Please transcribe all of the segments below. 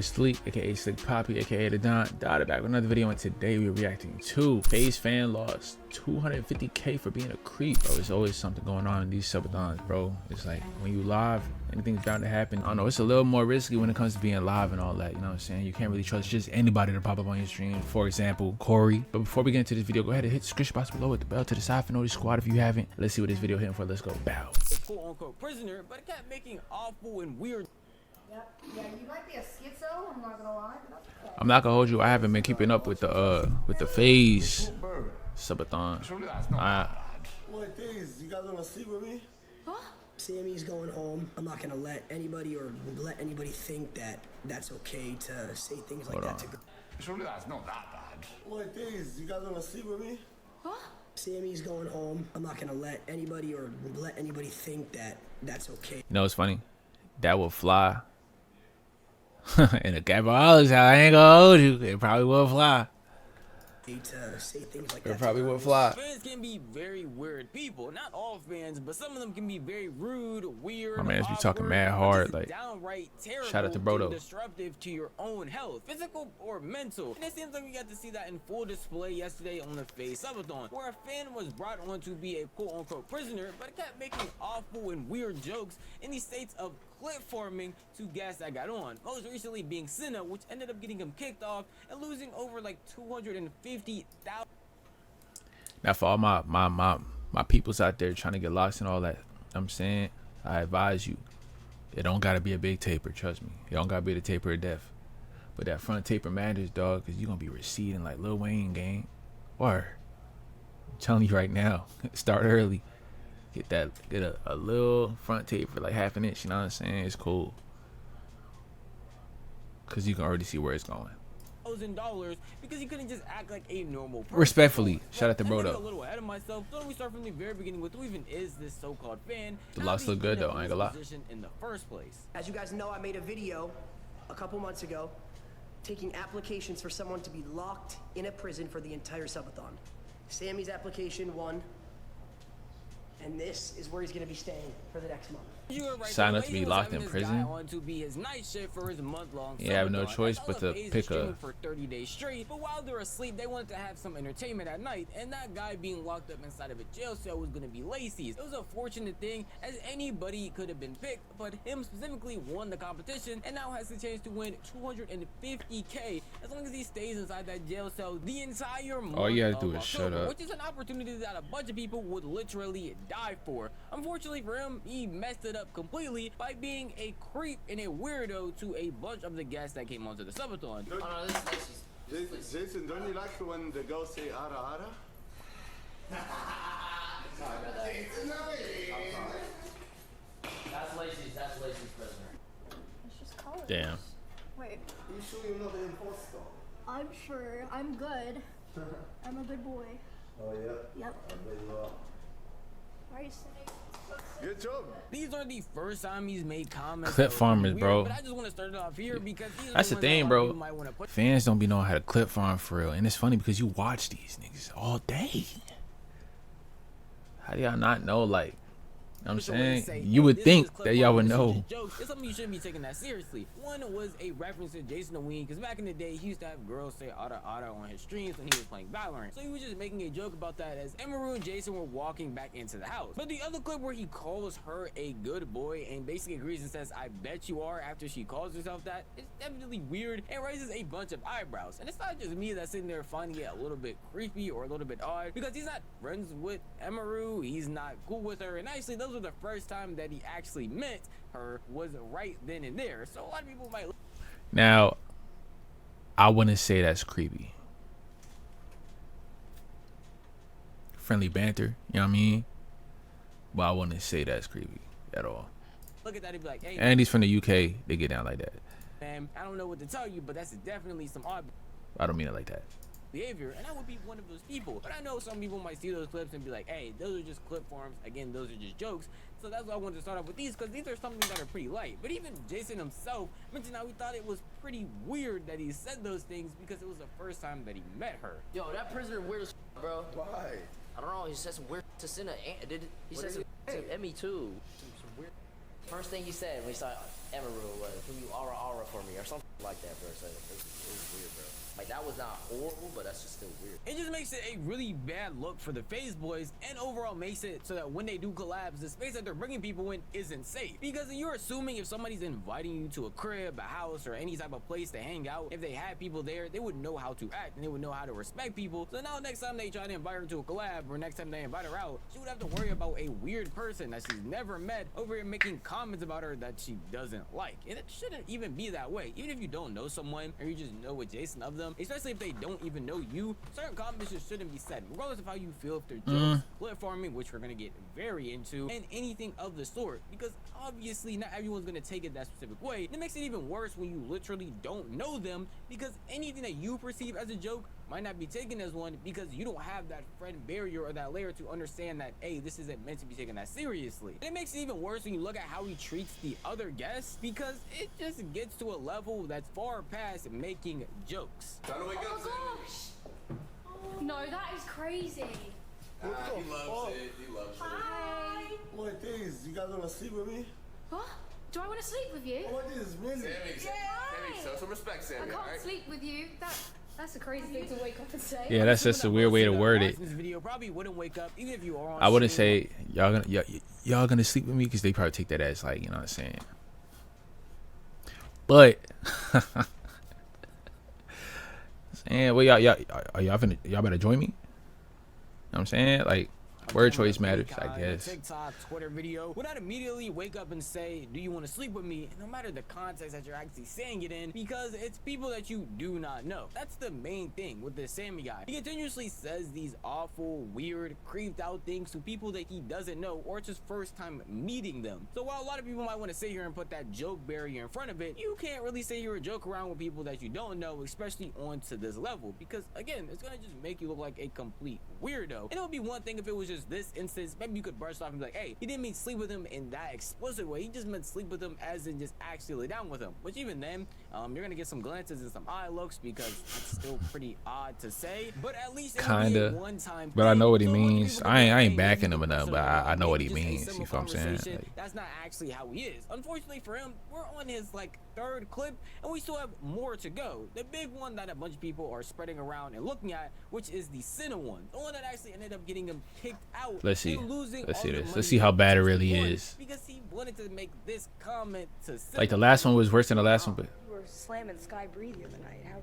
boy Sleek, aka Slick Poppy, aka the Don. Dotted back with another video, and today we're reacting to Faze Fan lost 250K for being a creep. Bro, there's always something going on in these subathons, bro. It's like when you live, anything's bound to happen. I don't know, it's a little more risky when it comes to being live and all that, you know what I'm saying? You can't really trust just anybody to pop up on your stream. For example, Corey. But before we get into this video, go ahead and hit the description box below with the bell to the side for notice squad if you haven't. Let's see what this video hitting for. Let's go. Bow. Quote-unquote prisoner, but it kept making awful and weird. Yep. Yeah, you might be a schizo, I'm not gonna lie. But that's okay. I'm not gonna hold you. I haven't been keeping up with the Faze subathon. What things? You guys wanna sleep with me? Huh? Sammy's going home. I'm not gonna let anybody think that that's okay to say things like that to girls. Surely that's not that bad. What things? You guys wanna sleep with me? Huh? Sammy's going home. I'm not gonna let anybody think that that's okay. You know what's funny? That would fly. In a Gabriel's house, I ain't gonna hold you. It probably will fly. To say things like It that probably will fly. Fans can be very weird people. Not all fans, but some of them can be very rude, weird. My man's be awkward, talking mad hard, like, downright terrible, shout out to Brodo. and disruptive to your own health, physical or mental. And it seems like we got to see that in full display yesterday on the Faze Subathon, where a fan was brought on to be a quote-unquote prisoner, but it kept making awful and weird jokes in the states of clip farming to guests that got on. Most recently being Senna, which ended up getting him kicked off and losing over like 250,000. Now for all my peoples out there trying to get lost and all that, I'm saying, I advise you, it don't gotta be a big taper, trust me. It don't gotta be the taper of death. But that front taper matters, dog, because you're gonna be receding like Lil Wayne, gang. Or I'm telling you right now, start early. Get a little front taper, like half an inch, you know what I'm saying? It's cool. Cause you can already see where it's going. $1,000 because he couldn't just act like a normal person. Respectfully, shout out to I'm Brodo. a little ahead of myself. So we start from the very beginning with who even is this so-called fan. The loss look good though, I ain't gonna lie. In the first place. As you guys know, I made a video a couple months ago taking applications for someone to be locked in a prison for the entire subathon. Sammy's application won, and this is where he's gonna be staying for the next month. Sign up to be locked in prison. To be his night shift for his month-long you have no choice but to pick a. For 30 days straight, but while they're asleep, they wanted to have some entertainment at night, and that guy being locked up inside of a jail cell was going to be Lacey's. It was a fortunate thing, as anybody could have been picked, but him specifically won the competition, and now has the chance to win 250K as long as he stays inside that jail cell the entire month. All you gotta do is shut up. Which is an opportunity that a bunch of people would literally die for. Unfortunately for him, he messed it up completely by being a creep and a weirdo to a bunch of the guests that came onto the subathon. Oh, no, this is Jason, don't you like when the girls say ara ara? That's Lacey's prisoner. It's just colors. Damn. Wait. You sure you're not the imposter? I'm sure. I'm good. I'm a good boy. Oh yeah? Yep. I bet you are. Why are you sitting? Good job. These are the first time he's made comments. Clip farmers, bro. But I just want to start it off here because That's the thing, bro. Fans don't be knowing how to clip farm for real, and it's funny because you watch these niggas all day. How do y'all not know? Like, I'm saying, you would think that y'all would know. It's something you shouldn't be taking that seriously. One was a reference to Jason the Ween, because back in the day, he used to have girls say "ada ada" on his streams when he was playing Valorant. So he was just making a joke about that as Emeru and Jason were walking back into the house. But the other clip where he calls her a good boy and basically agrees and says, "I bet you are," after she calls herself that, is definitely weird and raises a bunch of eyebrows. And it's not just me that's sitting there finding it a little bit creepy or a little bit odd, because he's not friends with Emeru, he's not cool with her, and actually those were the first time that he actually met her was right then and there. So a lot of people might. Now, I wouldn't say that's creepy. Friendly banter, you know what I mean? But I wouldn't say that's creepy at all. Look at that and be like, hey. And he's from the UK, they get down like that. Man, I don't know what to tell you, but that's definitely some odd I don't mean it like that. behavior, and I would be one of those people. But I know some people might see those clips and be like, hey, those are just clip forms. Again, those are just jokes. So that's why I wanted to start off with these, because these are something that are pretty light. But even Jason himself mentioned how he thought it was pretty weird that he said those things because it was the first time that he met her. Yo, that prisoner weird as bro. Why? I don't know. He said some weird to Senna. He said some to Emmy too. Some weird. First thing he said when he saw Emerald was, "Can you aura for me?" or something like that, bro. So it was weird, bro. Like, that was not horrible, but that's just still weird. It just makes it a really bad look for the Faze boys, and overall makes it so that when they do collabs, the space that they're bringing people in isn't safe. Because you're assuming if somebody's inviting you to a crib, a house, or any type of place to hang out, if they had people there, they would know how to act and they would know how to respect people. So now next time they try to invite her to a collab, or next time they invite her out, she would have to worry about a weird person that she's never met over here making comments about her that she doesn't like. And it shouldn't even be that way. Even if you don't know someone or you just know adjacent of them, especially if they don't even know you, certain comments just shouldn't be said, regardless of how you feel, if they're jokes, flip farming, which we're gonna get very into, and anything of the sort. Because obviously not everyone's gonna take it that specific way. And it makes it even worse when you literally don't know them, because anything that you perceive as a joke might not be taken as one, because you don't have that friend barrier or that layer to understand that, hey, this isn't meant to be taken that seriously. And it makes it even worse when you look at how he treats the other guests, because it just gets to a level that's far past making jokes. Oh my gosh! No, that is crazy. He loves it. He loves it. Hi. What is? You guys wanna sleep with me? What? Do I want to sleep with you? What is really? Sammy, show some respect, I Sammy. can't All right. sleep with you. That's a crazy thing to wake up and say. Yeah, that's just a weird way to word it. This video probably wouldn't wake up even if you are on I wouldn't stream. say y'all gonna sleep with me, because they probably take that as like, you know what I'm saying. But and well, y'all better join me. You know what I'm saying? Like, word choice matters, I guess. TikTok, Twitter video would not immediately wake up and say, "Do you want to sleep with me?" No matter the context that you're actually saying it in, because it's people that you do not know. That's the main thing with this Sammy guy. He continuously says these awful, weird, creeped out things to people that he doesn't know, or it's his first time meeting them. So while a lot of people might want to sit here and put that joke barrier in front of it, you can't really sit here and joke around with people that you don't know, especially onto this level, because again, it's gonna just make you look like a complete weirdo. And it would be one thing if it was just this instance, maybe you could brush it off and be like, hey, he didn't mean sleep with him in that explicit way, he just meant sleep with him as in just actually lay down with him. Which even then, you're gonna get some glances and some eye looks, because it's still pretty odd to say, but at least it would be a one-time But I know what he thing. So a bunch of means. people I ain't think, hey, backing maybe him or nothing, some, but I know what he maybe just a means. simple You feel what I'm saying? conversation. Like, That's not actually how he is. Unfortunately for him, we're on his like third clip, and we still have more to go. The big one that a bunch of people are spreading around and looking at, which is the Senna one, the one that actually ended up getting him kicked out. Let's see. And losing Let's all see the this. money Let's see how bad it he really won is. because he wanted to make this comment to Senna. like the last one was worse than the last one, but You were slamming Sky Bree the other night. How?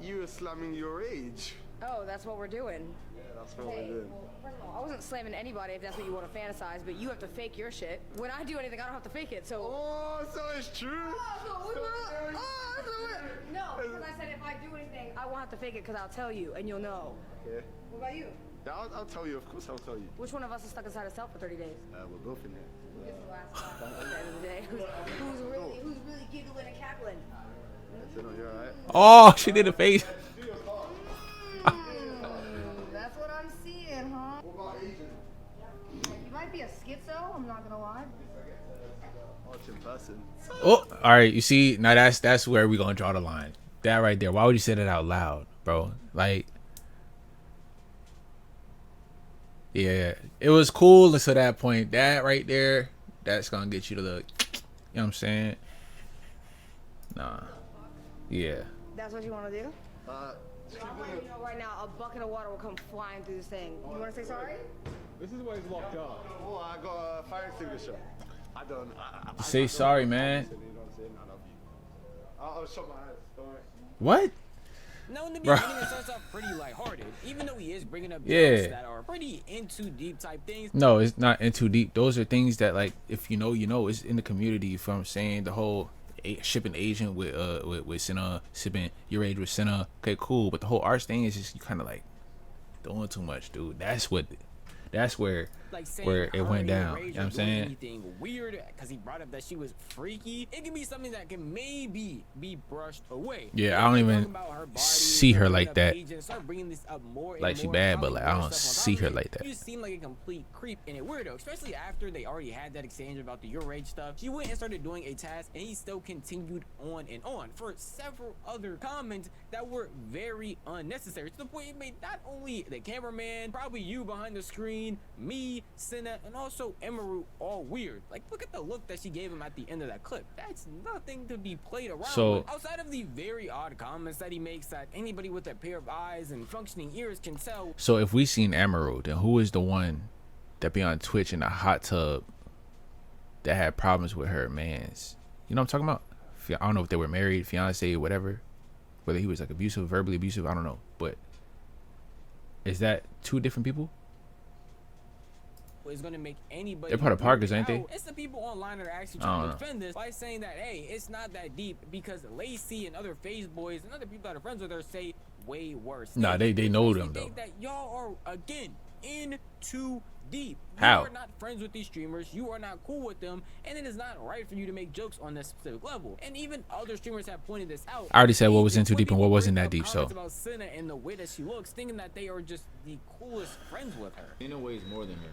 You were slamming your age. Oh, that's what we're doing. Yeah, that's what we did. Well, first of all, I wasn't slamming anybody if that's what you want to fantasize, but you have to fake your shit. When I do anything, I don't have to fake it, so... Oh, so it's true. No, because I said if I do anything, I won't have to fake it because I'll tell you, and you'll know. Okay. What about you? Yeah, I'll tell you. Of course, I'll tell you. Which one of us is stuck inside a cell for 30 days? We're both in here. This is the last one at the end of the day. Who's really giggling and cackling? So, no, you're alright. oh, she did a face. That's what I'm seeing, huh? What about Asian? You might be a schizo, I'm not gonna lie. Oh, it's in person. Oh, all right. You see, now that's where we gonna draw the line. That right there. Why would you say that out loud, bro? Like, yeah, it was cool until that point. That right there, that's gonna get you to look. You know what I'm saying? Nah. Yeah. That's what you want to do? Just I'm keep letting doing you know right now, a bucket of water will come flying through this thing. You want to say sorry? This is why he's locked up. Oh, I got a fire extinguisher. I don't. Say sorry, man. You know what I'm saying? I love you. I'll shut my eyes. Don't worry. What? No, in the Bruh. beginning, it starts off pretty lighthearted, even though he is bringing up Yeah. jokes that are pretty into deep type things. No, it's not in too deep. Those are things that, like, if you know, you know. It's in the community. You feel what I'm saying? The whole shipping agent with Senna, shipping your age with Senna. Okay, cool. But the whole arts thing is just you kind of like doing too much, dude. That's where Like saying where it went her down. rage You know what or I'm doing saying? anything weird because he brought up that she was freaky. It can be something that can maybe be brushed away. Yeah, But I don't if you're even talking about her body, see her bringing like up that. age and start bringing this up more and Like she more, bad, but piling like more I don't stuff on see top her of it, like that. You seem like a complete creep and a weirdo, especially after they already had that exchange about the your age stuff. She went and started doing a task, and he still continued on and on for several other comments that were very unnecessary, to the point it made not only the cameraman, probably you behind the screen, between me, Senna, and also Emeru all weird. Like, look at the look that she gave him at the end of that clip. That's nothing to be played around with. Outside of the very odd comments that he makes that anybody with a pair of eyes and functioning ears can tell. So if we seen Emerald, then who is the one that be on Twitch in a hot tub that had problems with her mans? You know what I'm talking about? I don't know if they were married, fiance, whatever. Whether he was like abusive, verbally abusive, I don't know. But is that two different people? Is going to make anybody. They're part of Parkers, ain't they? It's the people online that are actually trying to defend this by saying that, hey, it's not that deep because Lacey and other Faze boys and other people that are friends with her say way worse. Nah, they know them though. Think that y'all are again in too deep. How? You are not friends with these streamers. You are not cool with them, and it is not right for you to make jokes on this specific level. And even other streamers have pointed this out. I already said what was in too deep and what wasn't that deep. So about Senna and the way that she looks, thinking that they are just the coolest friends with her. In a way, it's more than her.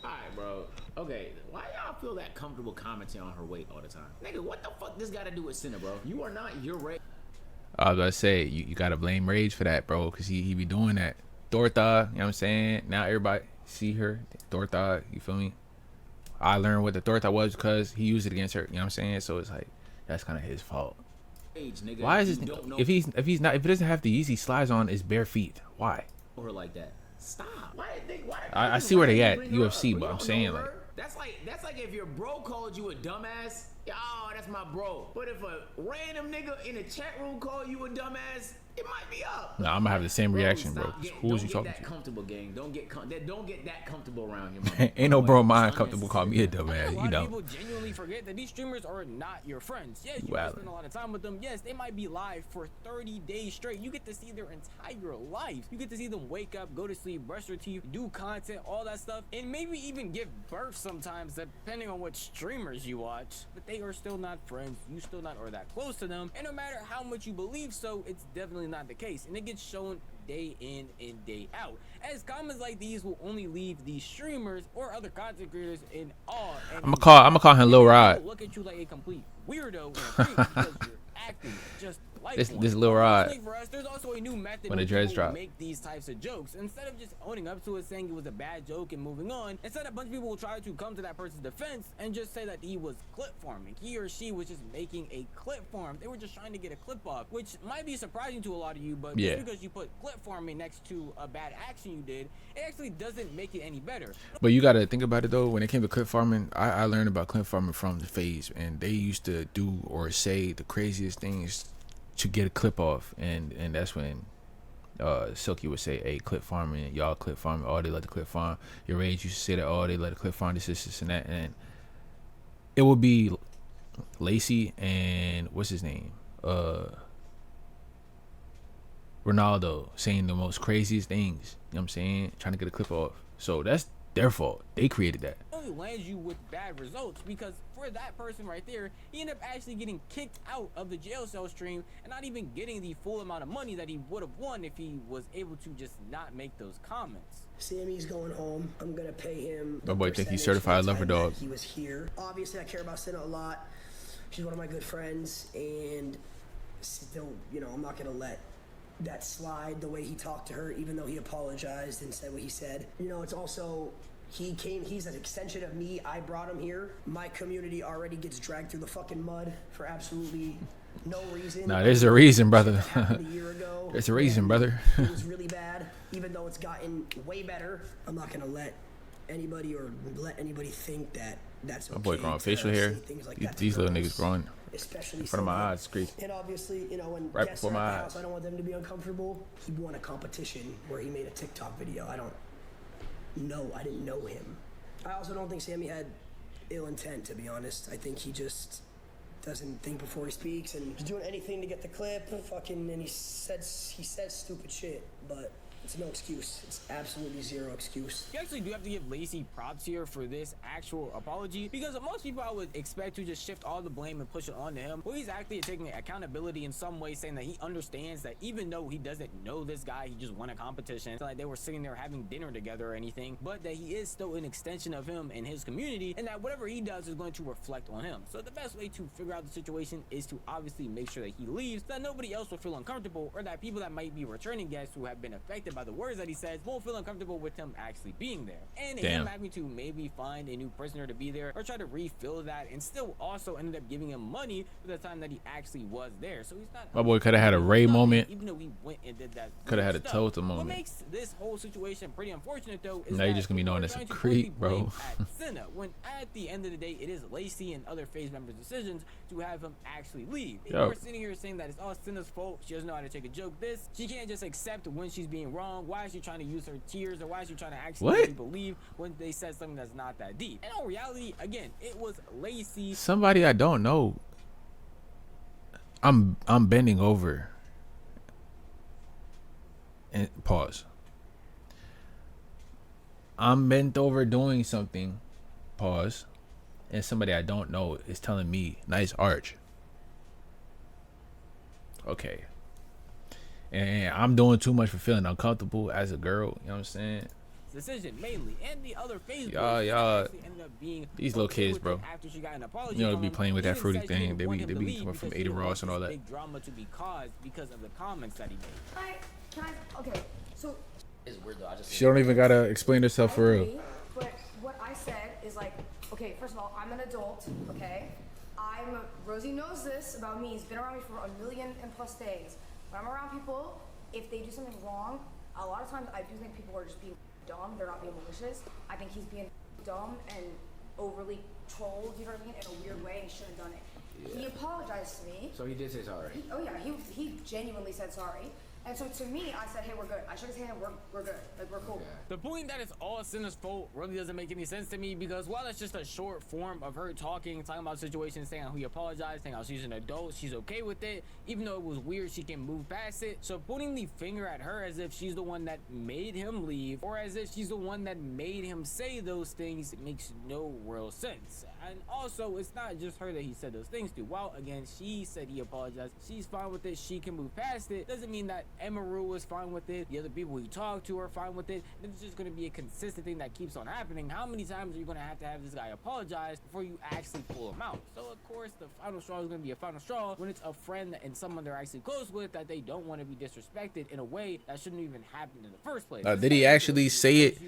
Alright, bro. Okay, why y'all feel that comfortable commenting on her weight all the time? Nigga, what the fuck this got to do with Senna, bro? You are not your rage. I was about to say, you gotta blame Rage for that, bro, because he be doing that. Dortha, you know what I'm saying? Now everybody see her. Dortha, you feel me? I learned what the Dortha was because he used it against her, you know what I'm saying? So it's like, that's kind of his fault. Nigga, why is this, if he doesn't have the Yeezy slides on, is bare feet? Why? Her like that. Stop. Why I see where they at UFC, but I'm saying like that's like if your bro called you a dumbass. Oh, that's my bro. But if a random nigga in a chat room call you a dumbass, it might be up. Nah, I'm gonna have the same reaction, bro. Who was you talking to? Comfortable, gang. Don't get that comfortable around your mama. Ain't no bro mine comfortable call me a dumbass. You know. People genuinely forget that these streamers are not your friends. Yes, you spend a lot of time with them. Yes, they might be live for 30 days straight. You get to see their entire life. You get to see them wake up, go to sleep, brush their teeth, do content, all that stuff, and maybe even give birth sometimes, depending on what streamers you watch. But they are still not friends. You still not are that close to them. And no matter how much you believe so, it's definitely not the case, and it gets shown day in and day out, as comments like these will only leave these streamers or other content creators in awe. I'm gonna call him Lil Rod. Look at you like a complete weirdo and a freak because you're acting just like this Lil Rod. For us, there's also a new method when the dreads drop. Make these types of jokes instead of just owning up to it, saying it was a bad joke and moving on. Instead, a bunch of people will try to come to that person's defense and just say that he was clip farming. He or she was just making a clip farm. They were just trying to get a clip off, which might be surprising to a lot of you, but just because you put clip farming next to a bad action you did, it actually doesn't make it any better. But you gotta think about it though. When it came to clip farming, I learned about clip farming from the Faze, and they used to do or say the craziest things to get a clip off, and that's when Silky would say, hey, clip farming, y'all clip farming, oh, they let the clip farm. Your Rage used to say that, oh, they let the clip farm, this and that, and it would be Lacey and what's his name, Ronaldo, saying the most craziest things, you know what I'm saying, trying to get a clip off. So that's their fault. They created that. It only lands you with bad results, because for that person right there, he ended up actually getting kicked out of the jail cell stream and not even getting the full amount of money that he would have won if he was able to just not make those comments. Sammy's going home. I'm gonna pay him. My boy think he's certified lover dog. He was here. Obviously, I care about Senna a lot. She's one of my good friends, and still, you know, I'm not gonna let that slide the way he talked to her, even though he apologized and said what he said. You know, it's also, he's an extension of me. I brought him here. My community already gets dragged through the fucking mud for absolutely no reason. Nah, there's a reason, brother. A year ago, there's a reason, brother. It was really bad, even though it's gotten way better. I'm not gonna let anybody think that that's okay. My boy growing facial hair. Like these little niggas growing especially in front of my eyes, creep. And obviously, you know, when right guests before are at my the eyes. house, I don't want them to be uncomfortable. He won a competition where he made a TikTok video. I didn't know him. I also don't think Sammy had ill intent, to be honest. I think he just doesn't think before he speaks, and he's doing anything to get the clip. And he says stupid shit, but it's no excuse. It's absolutely zero excuse. You actually do have to give Lacey props here for this actual apology, because most people I would expect to just shift all the blame and push it onto him. Well, he's actually taking accountability in some way, saying that he understands that even though he doesn't know this guy, he just won a competition. It's not like they were sitting there having dinner together or anything, but that he is still an extension of him and his community, and that whatever he does is going to reflect on him. So the best way to figure out the situation is to obviously make sure that he leaves, so that nobody else will feel uncomfortable, or that people that might be returning guests who have been affected affected by the words that he says won't feel uncomfortable with him actually being there, and Damn. him having to maybe find a new prisoner to be there or try to refill that, and still also ended up giving him money for the time that he actually was there. So he's not. My boy could have had a Ray moment. Even though we went and did that. Could have had a stuff. Tota What moment. makes this whole situation pretty unfortunate though is Now you're that just gonna be people known are as a trying to creep, put the blame bro. at Senna, when at the end of the day it is Lacey and other Faze members' decisions to have him actually leave. If Yo. you're sitting here saying that it's all Senna's fault, she doesn't know how to take a joke. She can't just accept when she's being wrong. Why is she trying to use her tears, or why is she trying to actually What? make people believe when they said something that's not that deep? In all reality, again, it was Lacey. Somebody I don't know. I'm bending over. And pause. I'm bent over doing something. Pause. And somebody I don't know is telling me, nice arch. Okay. And I'm doing too much for feeling uncomfortable as a girl. You know what I'm saying? Decision mainly, and the other Facebook Y'all, actually ended up being these little okay kids, with bro. it after she got an apology You know, from be him. playing with that Even fruity said she thing. didn't They want be him to coming leave from because she Ada didn't want Ross and all this that. big drama to be caused because of the comments that he made. Can I, okay, so It's weird though. I just She don't even gotta explain herself for I real. agree, but what I said is like, okay, first of all, I'm an adult, okay? Rosie knows this about me. He's been around me for a million and plus days. When I'm around people, if they do something wrong, a lot of times I do think people are just being dumb. They're not being malicious. I think he's being dumb and overly trolled, you know what I mean, in a weird way, and he shouldn't have done it. Yeah. He apologized to me. So he did say sorry. He genuinely said sorry. And so to me, I said, hey, we're good. I shook his hand, we're good. Like, we're cool. The point that it's all Senna's fault really doesn't make any sense to me, because while it's just a short form of her talking about situations, saying how he apologized, saying how she's an adult, she's okay with it, even though it was weird, she can move past it. So putting the finger at her as if she's the one that made him leave, or as if she's the one that made him say those things, makes no real sense. And also, it's not just her that he said those things to. While again, she said he apologized, she's fine with it, she can move past it, doesn't mean that Emerald is fine with it, the other people he talked to are fine with it. It's just going to be a consistent thing that keeps on happening. How many times are you going to have this guy apologize before you actually pull him out? So of course the final straw is going to be a final straw when it's a friend and someone they're actually close with that they don't want to be disrespected in a way that shouldn't even happen in the first place. Did he actually say it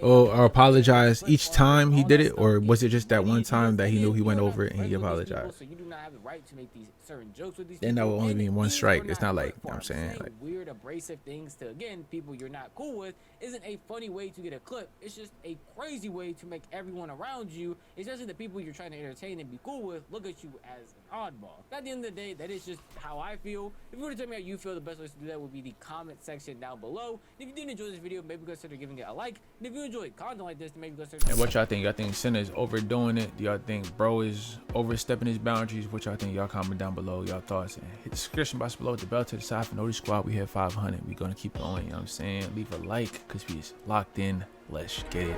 or apologize each time he did it, or was it just that one time that he knew he went over it and he apologized? So you do not have the right to make these certain jokes with these Then that people. would only And be one even strike. if It's you're not like, you know what I'm for saying? Like, weird abrasive things to, again, people you're not cool with isn't a funny way to get a clip. It's just a crazy way to make everyone around you, especially the people you're trying to entertain and be cool with, look at you as an oddball. At the end of the day, that is just how I feel. If you were to tell me how you feel, the best way to do that would be the comment section down below. If you did enjoy this video, maybe consider giving it a like. And if you enjoy content like this, then maybe consider. and what y'all think? Y'all think Senna is overdoing it? Do y'all think bro is overstepping his boundaries? What y'all think? Y'all comment down below y'all thoughts, and hit the description box below with the bell to the side for Notice Squad. We hit 500. We gonna keep going. You know what I'm saying? Leave a like because we is locked in. Let's get it.